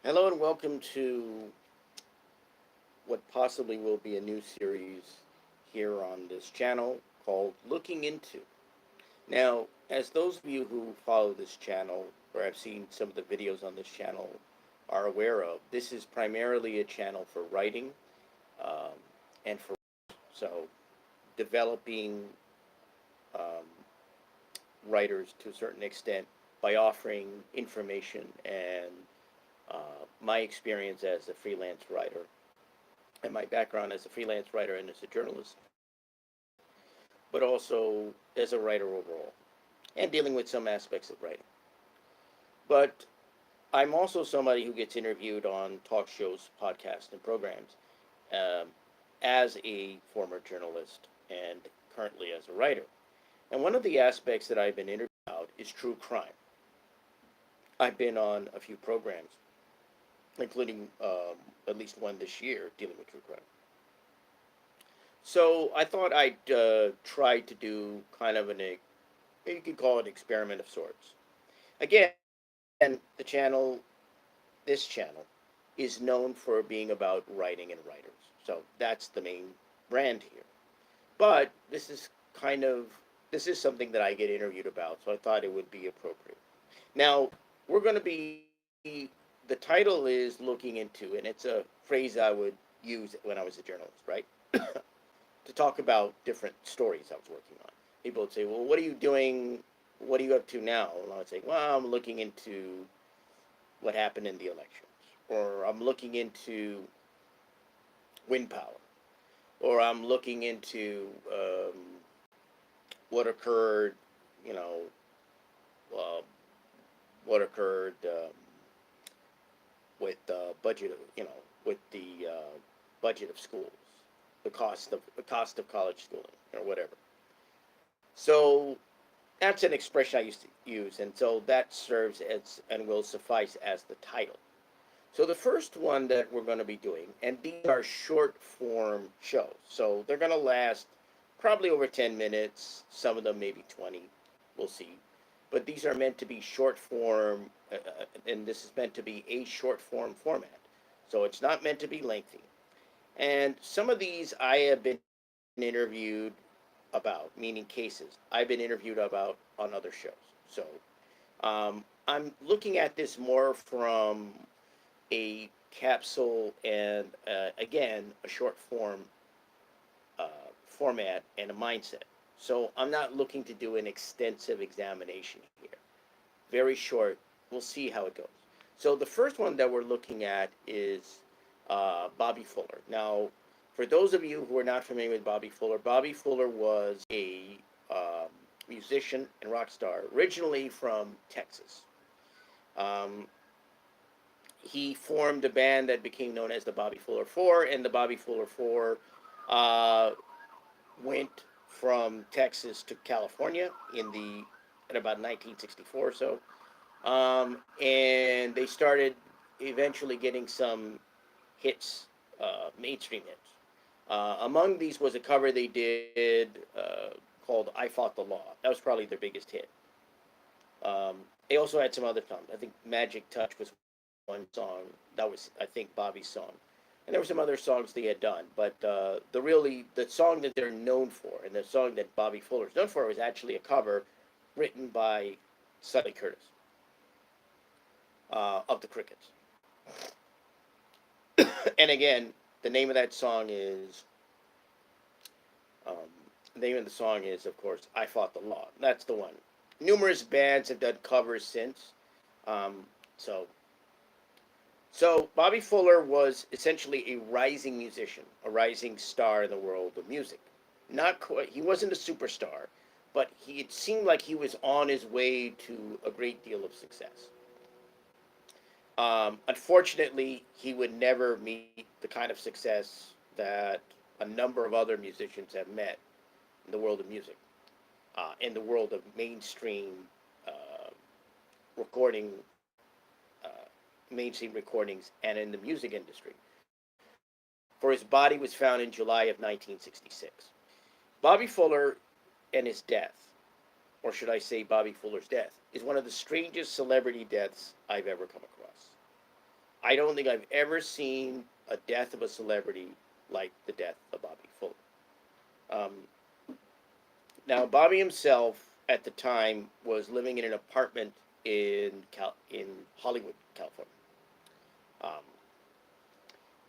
Hello and welcome to what possibly will be a new series here on this channel called Looking Into. Now, as those of you who follow this channel or have seen some of the videos on this channel are aware of, this is primarily a channel for writing um, and for so developing um, writers to a certain extent by offering information and my experience as a freelance writer and my background as a freelance writer and as a journalist, but also as a writer overall, and dealing with some aspects of writing. But I'm also somebody who gets interviewed on talk shows, podcasts, and programs um, as a former journalist and currently as a writer. And one of the aspects that I've been interviewed about is true crime. I've been on a few programs, including at least one this year dealing with true crime. So I thought I'd try to do kind of you could call it experiment of sorts. Again, this channel, is known for being about writing and writers. So that's the main brand here. But this is something that I get interviewed about, so I thought it would be appropriate. Now, we're going to the title is looking into, and it's a phrase I would use when I was a journalist, right? To talk about different stories I was working on. People would say, "Well, what are you doing? What are you up to now?" And I would say, "Well, I'm looking into what happened in the elections, or I'm looking into wind power, or I'm looking into what occurred, you know, uh, what occurred with the budget, with the budget of schools, the cost of college schooling, or whatever." So that's an expression I used to use, and so that serves as and will suffice as the title. So the first one that we're going to be doing, and these are short form shows, so they're going to last probably over 10 minutes, some of them maybe 20, we'll see. But these are meant to be short form, and this is meant to be a short form format. So it's not meant to be lengthy. And some of these I have been interviewed about, meaning cases. I've been interviewed about on other shows. So I'm looking at this more from a capsule and, again, a short form uh, format and a mindset. So I'm not looking to do an extensive examination here. Very short. We'll see how it goes. So the first one that we're looking at is Bobby Fuller. Now, for those of you who are not familiar with Bobby Fuller was a musician and rock star originally from Texas. Um, he formed a band that became known as the Bobby Fuller Four, and the Bobby Fuller Four uh, went from Texas to California in about 1964 or so, and they started eventually getting some hits, mainstream hits. Among these was a cover they did called "I Fought the Law." That was probably their biggest hit. They also had some other songs. I think "Magic Touch" was one song. That was, I think, Bobby's song. And there were some other songs they had done, but the song that they're known for, and the song that Bobby Fuller is known for, was actually a cover written by Sonny Curtis of the Crickets. And again, the name of that song is um, the name of the song is, of course, "I Fought the Law." That's the one. Numerous bands have done covers since. Um, so So Bobby Fuller was essentially a rising musician, a rising star in the world of music. Not quite, he wasn't a superstar, but it seemed like he was on his way to a great deal of success. Unfortunately, he would never meet the kind of success that a number of other musicians have met in the world of music, in the world of mainstream uh, recording, uh, mainstream recordings, and in the music industry. For his body was found in July of 1966. Bobby Fuller and his death, or should I say Bobby Fuller's death, is one of the strangest celebrity deaths I've ever come across. I don't think I've ever seen a death of a celebrity like the death of Bobby Fuller. Um, Now, Bobby himself at the time was living in an apartment in Hollywood, California. Um,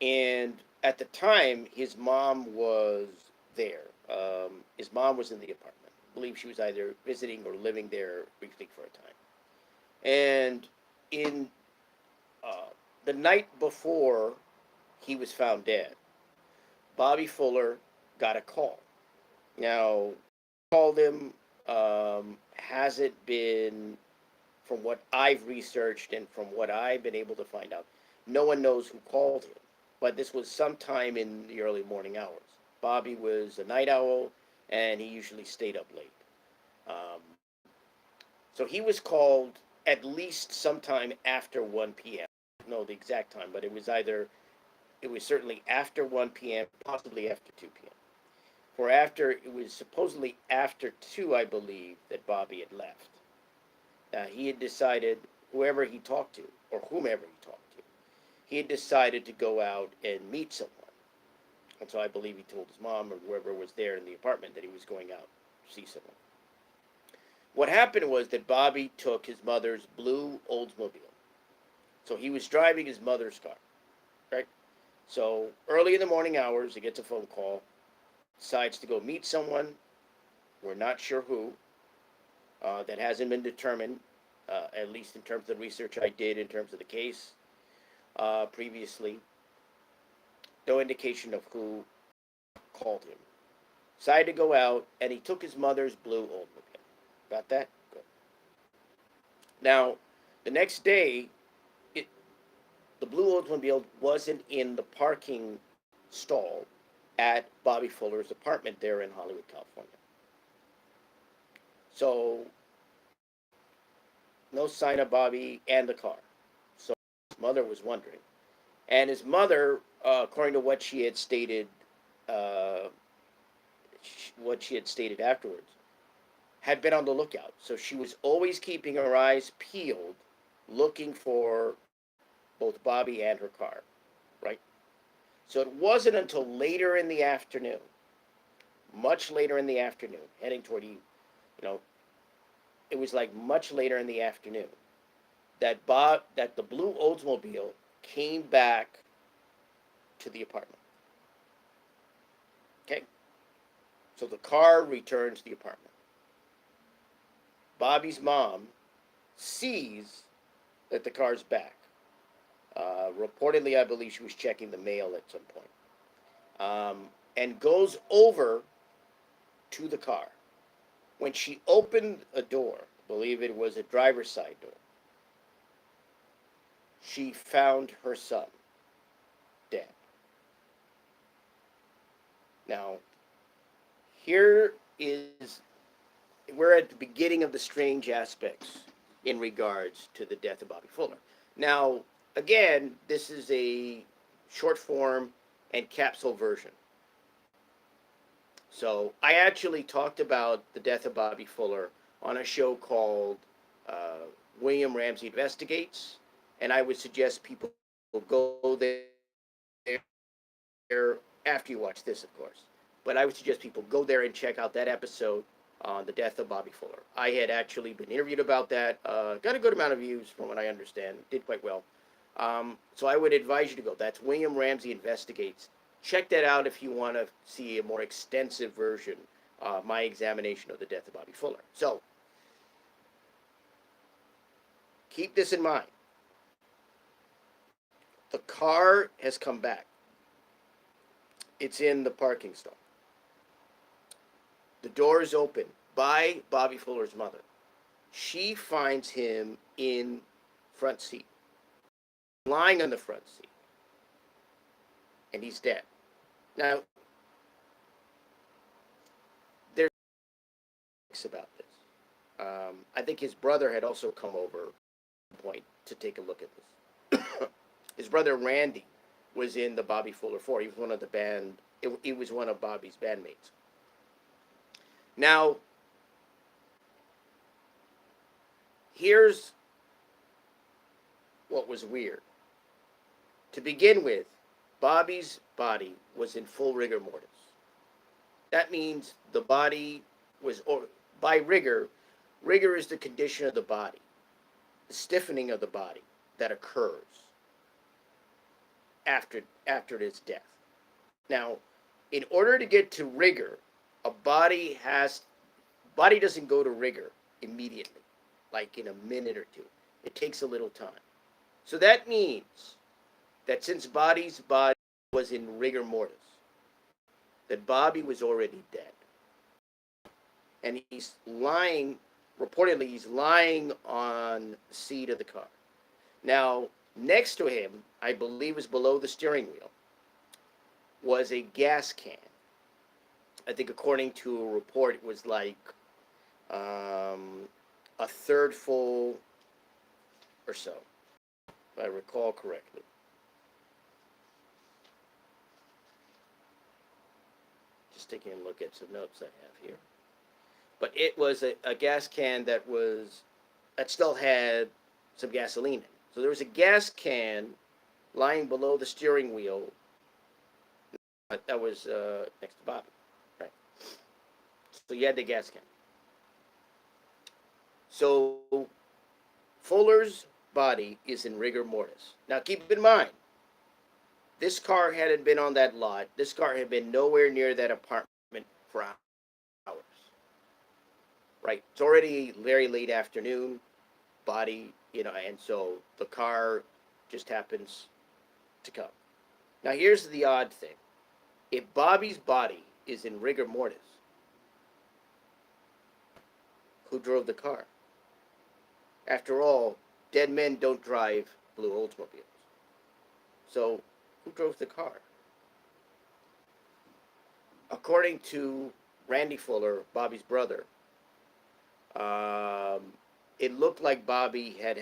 and at the time, his mom was there. His mom was in the apartment. I believe she was either visiting or living there briefly for a time. And in uh, the night before he was found dead, Bobby Fuller got a call. Now, called him hasn't been, from what I've researched and from what I've been able to find out, no one knows who called him. But this was sometime in the early morning hours. Bobby was a night owl, and he usually stayed up late. Um, so he was called at least sometime after 1 p.m. I don't know the exact time, but it was certainly after 1 p.m., possibly after 2 p.m. For after, it was supposedly after 2, I believe, that Bobby had left. He had decided, whoever he talked to, or whomever he talked to, he had decided to go out and meet someone. And so I believe he told his mom or whoever was there in the apartment that he was going out to see someone. What happened was that Bobby took his mother's blue Oldsmobile. So he was driving his mother's car, right? So early in the morning hours, he gets a phone call, decides to go meet someone. We're not sure who. That hasn't been determined, at least in terms of the research I did in terms of the case previously. No indication of who called him. Decided to go out, and he took his mother's blue Oldsmobile. Got that? Good. Now, the next day, the blue Oldsmobile wasn't in the parking stall at Bobby Fuller's apartment there in Hollywood, California. So, no sign of Bobby and the car. So his mother was wondering. And his mother, according to what she had stated, uh, afterwards, had been on the lookout. So she was always keeping her eyes peeled, looking for both Bobby and her car, right? So it wasn't until later in the afternoon, much later in the afternoon, heading toward know, it was like much later in the afternoon that the blue Oldsmobile came back to the apartment. Okay? So the car returned to the apartment. Bobby's mom sees that the car's back. Reportedly, I believe she was checking the mail at some point. And goes over to the car. When she opened a door, I believe it was a driver's side door, she found her son dead. Now, here is, we're at the beginning of the strange aspects in regards to the death of Bobby Fuller. Now, again, this is a short form and capsule version. So I actually talked about the death of Bobby Fuller on a show called William Ramsey Investigates, and I would suggest people go there after you watch this, of course. But I would suggest people go there and check out that episode on the death of Bobby Fuller. I had actually been interviewed about that. Got a good amount of views from what I understand. Did quite well. So I would advise you to go. That's William Ramsey Investigates. Check that out if you want to see a more extensive version of my examination of the death of Bobby Fuller. So, keep this in mind. The car has come back. It's in the parking stall. The door is open by Bobby Fuller's mother. She finds him in front seat, lying on the front seat, and he's dead. Now, there's about this. I think his brother had also come over at one point to take a look at this. His brother Randy was in the Bobby Fuller 4. He was one of the band. He was one of Bobby's bandmates. Now, here's what was weird. To begin with, Bobby's body was in full rigor mortis. That means the body was, or by rigor, rigor is the condition of the body, the stiffening of the body that occurs after its death. Now, in order to get to rigor, a body doesn't go to rigor immediately, like in a minute or two. It takes a little time. So that means that since Bobby's body was in rigor mortis, that Bobby was already dead. And reportedly he's lying on the seat of the car. Now, next to him, I believe was below the steering wheel, was a gas can. I think according to a report, it was like a third full or so, if I recall correctly. Just taking a look at some notes I have here. But it was a gas can that still had some gasoline in it. So there was a gas can lying below the steering wheel that was next to Bobby. Right. So you had the gas can. So Fuller's body is in rigor mortis. Now keep in mind, this car hadn't been on that lot. This car had been nowhere near that apartment for hours. Right. It's already very late afternoon. Body, and so the car just happens to come. Now here's the odd thing. If Bobby's body is in rigor mortis, who drove the car? After all, dead men don't drive blue Oldsmobiles. So who drove the car? According to Randy Fuller, Bobby's brother, it looked like Bobby had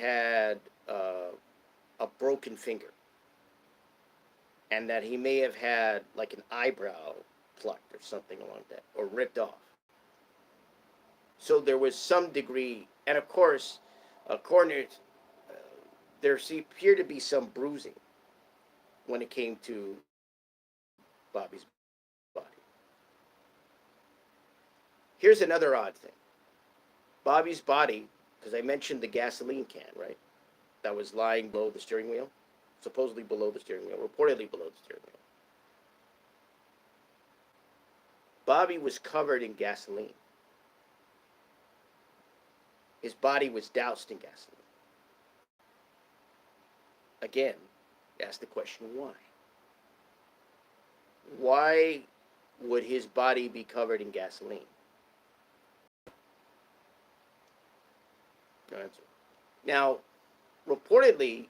a broken finger, and that he may have had like an eyebrow plucked or something along that, or ripped off. So there was some degree, and of course, according to, there appeared to be some bruising when it came to Bobby's body. Here's another odd thing. Bobby's body, because I mentioned the gasoline can, right? That was lying below the steering wheel, supposedly below the steering wheel, reportedly below the steering wheel. Bobby was covered in gasoline. His body was doused in gasoline. Again, ask the question, why? Why would his body be covered in gasoline? No answer. Now, reportedly,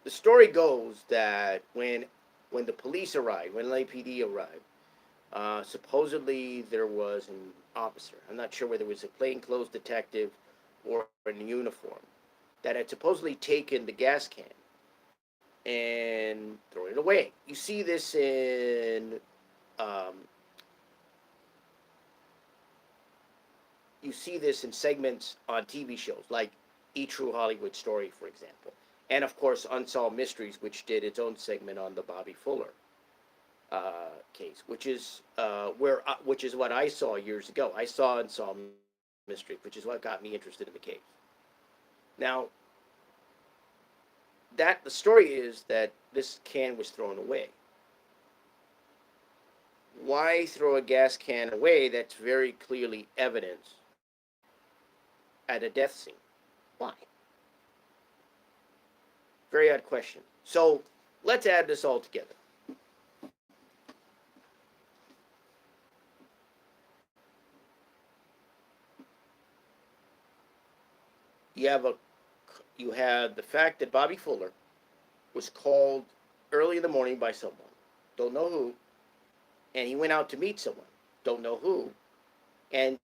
the story goes that when the police arrived, when LAPD arrived, supposedly there was an officer. I'm not sure whether it was a plainclothes detective or in uniform that had supposedly taken the gas can and thrown it away. You see this in segments on TV shows like E! True Hollywood Story, for example, and of course Unsolved Mysteries, which did its own segment on the Bobby Fuller case, which is what I saw years ago. I saw Unsolved Mystery, which is what got me interested in the case. Now, the story is that this can was thrown away. Why throw a gas can away that's very clearly evidence at a death scene? Why? Very odd question. So let's add this all together. You have the fact that Bobby Fuller was called early in the morning by someone, don't know who, and he went out to meet someone, don't know who, and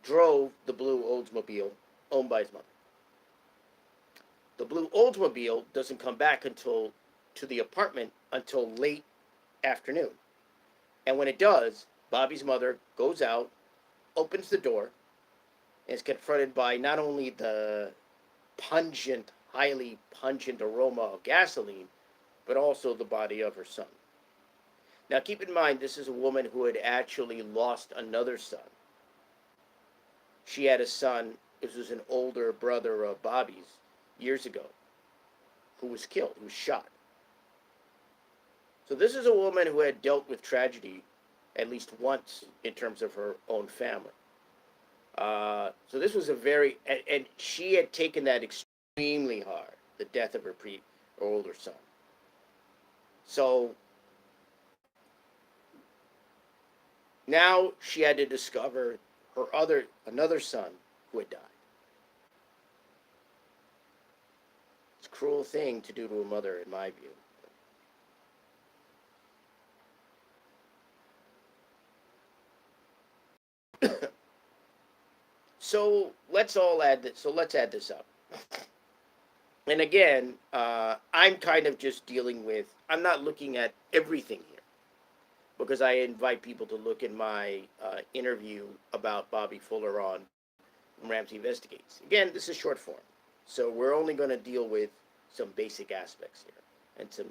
drove the blue Oldsmobile owned by his mother. The blue Oldsmobile doesn't come back to the apartment until late afternoon. And when it does, Bobby's mother goes out, opens the door, and is confronted by not only the pungent highly pungent aroma of gasoline, but also the body of her son. Now, keep in mind, this is a woman who had actually lost another son. She had a son, this was an older brother of Bobby's years ago, who was killed, who was shot. So this is a woman who had dealt with tragedy at least once in terms of her own family. So this was a very, and she had taken that extremely hard, the death of her older son. So now she had to discover another son who had died. It's a cruel thing to do to a mother, in my view. So let's add this up. And again, I'm kind of just dealing with. I'm not looking at everything here because I invite people to look in my interview about Bobby Fuller on Ramsey Investigates. Again, this is short form, so we're only going to deal with some basic aspects here and some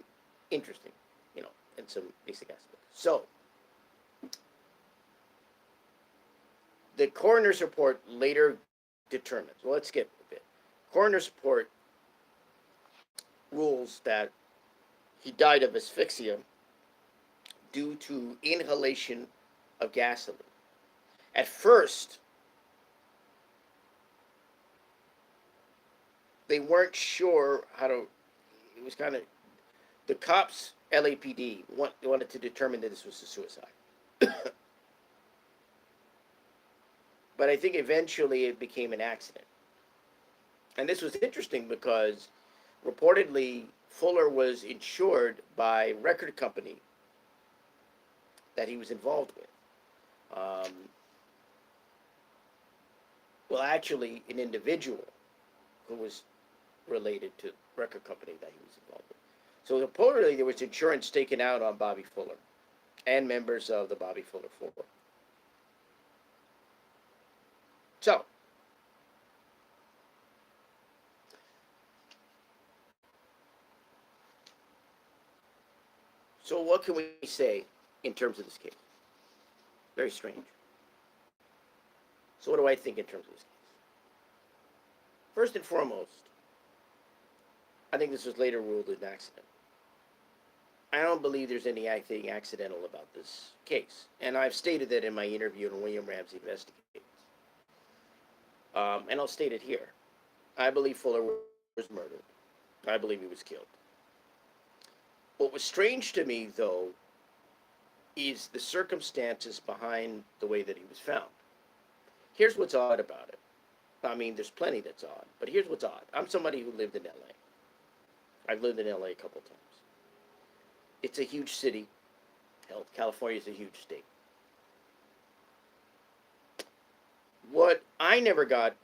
interesting, and some basic aspects. So the coroner's report later determines. Well, let's skip a bit. Coroner's report rules that he died of asphyxia due to inhalation of gasoline. At first, they weren't sure how to. It was kind of the cops, LAPD, wanted to determine that this was a suicide. But I think eventually it became an accident. And this was interesting because reportedly Fuller was insured by a record company that he was involved with. Well, actually, an individual who was related to the record company that he was involved with. So reportedly there was insurance taken out on Bobby Fuller and members of the Bobby Fuller Four. So what can we say in terms of this case? Very strange. So what do I think in terms of this case? First and foremost, I think this was later ruled an accident. I don't believe there's anything accidental about this case. And I've stated that in my interview on William Ramsey Investigates. And I'll state it here. I believe Fuller was murdered. I believe he was killed. What was strange to me, though, is the circumstances behind the way that he was found. Here's what's odd about it. I mean, there's plenty that's odd, but here's what's odd. I'm somebody who lived in LA. I've lived in LA a couple times. It's a huge city. Hell, California is a huge state. What I never got,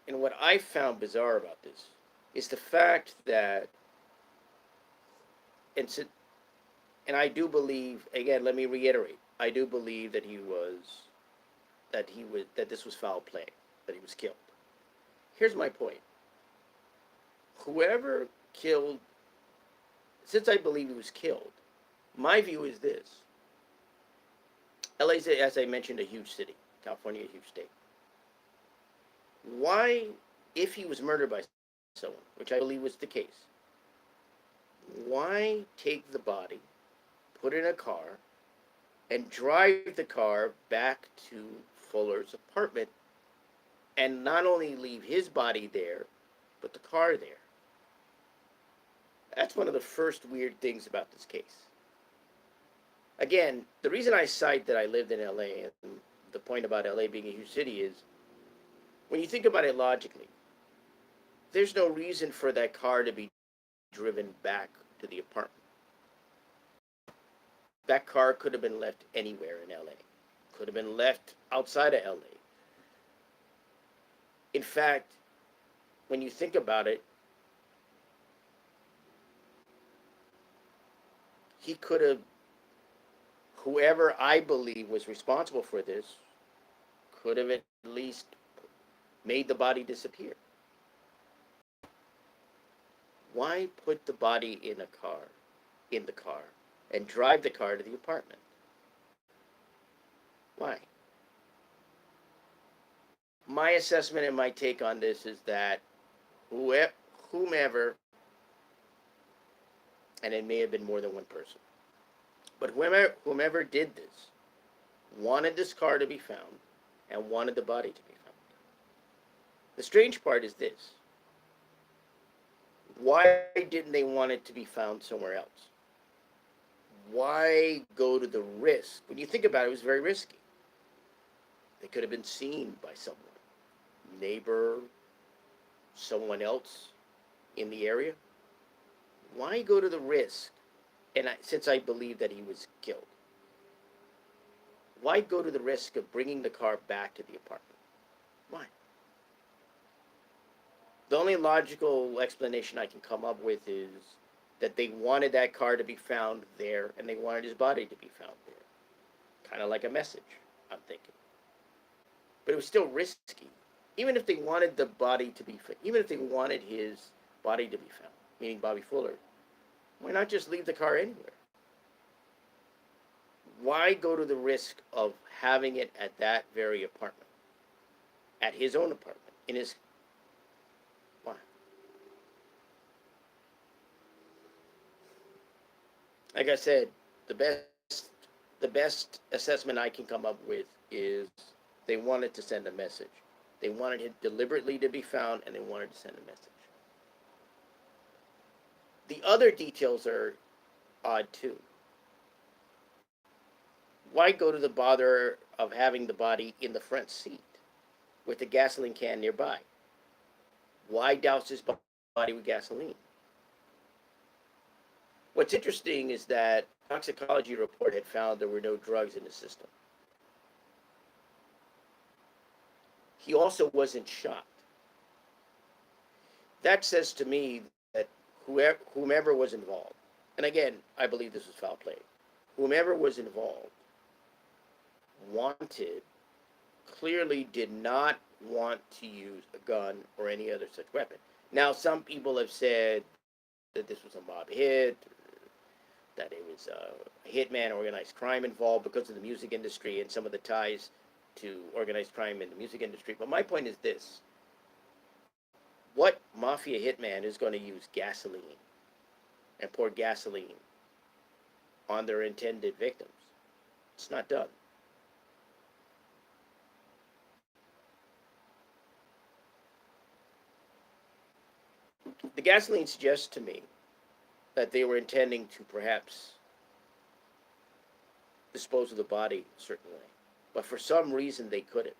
and what I found bizarre about this, is the fact that, and I do believe, again, let me reiterate, I do believe that that this was foul play, that he was killed. Here's my point. Whoever killed, since I believe he was killed, my view is this. LA is, as I mentioned, a huge city. California, a huge state. Why, if he was murdered by someone, which I believe was the case, why take the body, put it in a car, and drive the car back to Fuller's apartment and not only leave his body there, but the car there? That's one of the first weird things about this case. Again, the reason I cite that I lived in LA and the point about LA being a huge city is, when you think about it logically, there's no reason for that car to be driven back to the apartment. That car could have been left anywhere in LA. Could have been left outside of LA. In fact, when you think about it, he could have, whoever I believe was responsible for this, could have at least made the body disappear. Why put the body in the car, and drive the car to the apartment? Why? My assessment and my take on this is that whomever, and it may have been more than one person, but whomever did this wanted this car to be found and wanted the body to be found. The strange part is this: why didn't they want it to be found somewhere else? Why go to the risk? When you think about it, it was very risky. They could have been seen by someone, neighbor, someone else in the area. Why go to the risk? And since I believe that he was killed, why go to the risk of bringing the car back to the apartment? Why? The only logical explanation I can come up with is that they wanted that car to be found there and they wanted his body to be found there. Kind of like a message, I'm thinking. But it was still risky. Even if they wanted the body to be found, even if they wanted his body to be found, meaning Bobby Fuller, why not just leave the car anywhere? Why go to the risk of having it at that very apartment? At his own apartment, in his... Why? Like I said, the best assessment I can come up with is they wanted to send a message. They wanted it deliberately to be found, and they wanted to send a message. The other details are odd too. Why go to the bother of having the body in the front seat with the gasoline can nearby? Why douse his body with gasoline? What's interesting is that toxicology report had found there were no drugs in the system. He also wasn't shot. That says to me that whomever was involved, and again, I believe this was foul play, whomever was involved clearly did not want to use a gun or any other such weapon. Now, some people have said that this was a mob hit, that it was a hitman, organized crime involved because of the music industry and some of the ties to organized crime in the music industry. But my point is this: what mafia hitman is going to use gasoline and pour gasoline on their intended victims? It's not done. The gasoline suggests to me that they were intending to perhaps dispose of the body a certain way, but for some reason they couldn't.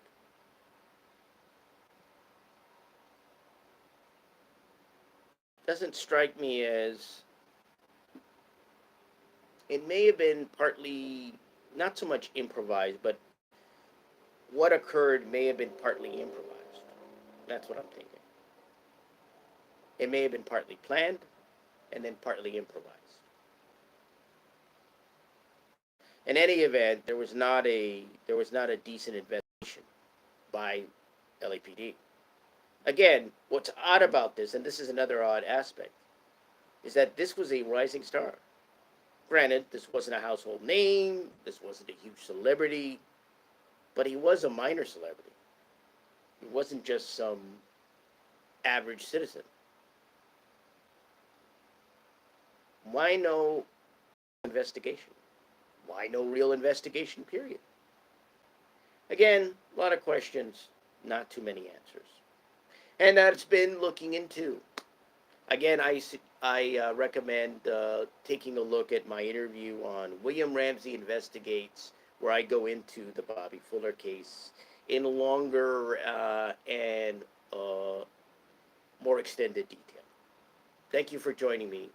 Doesn't strike me as... It may have been partly not so much improvised, but what occurred may have been partly improvised. That's what I'm thinking. It may have been partly planned and then partly improvised. In any event, there was not a decent investigation by LAPD. Again, what's odd about this, and this is another odd aspect, is that this was a rising star. Granted, this wasn't a household name, this wasn't a huge celebrity, but he was a minor celebrity. He wasn't just some average citizen. Why no investigation? Why no real investigation, period? Again, a lot of questions, not too many answers. And that's been looking into. Again, I recommend taking a look at my interview on William Ramsey Investigates, where I go into the Bobby Fuller case in longer and more extended detail. Thank you for joining me